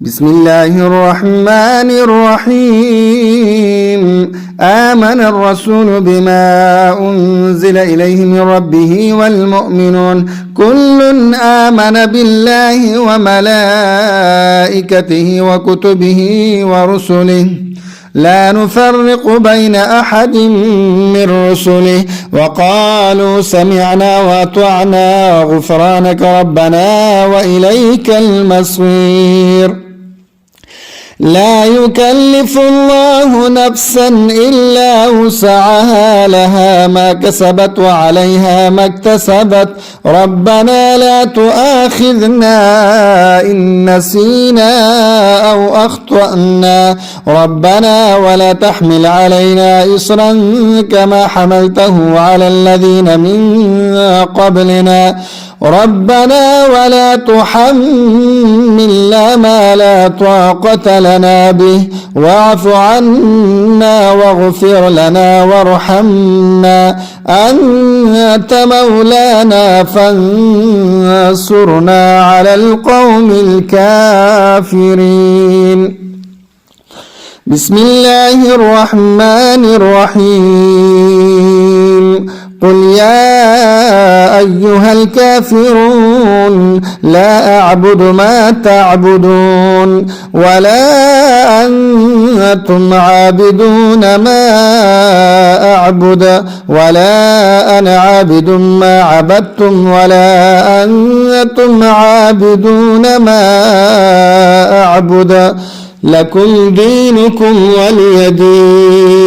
بسم الله الرحمن الرحيم آمن الرسول بما أنزل إليه من ربه والمؤمنون كل آمن بالله وملائكته وكتبه ورسله لا نفرق بين أحد من رسله وقالوا سمعنا وأطعنا غفرانك ربنا وإليك المصير لا يكلف الله نفسا إلا وسعها لها ما كسبت وعليها ما اكتسبت ربنا لا تؤاخذنا إن نسينا أو أخطأنا ربنا ولا تحمل علينا إصرا كما حملته على الذين من قبلنا ربنا ولا تحملنا ما لا طاقة لنا به واعف عنا واغفر لنا وارحمنا أنت مولانا فانصرنا على القوم الكافرين بسم الله الرحمن الرحيم قل يا أيها الكافرون لا أعبد ما تعبدون ولا أنتم عابدون ما أعبد ولا أنا عابد ما عبدتم ولا أنتم عابدون ما أعبد لكم دينكم ولي دين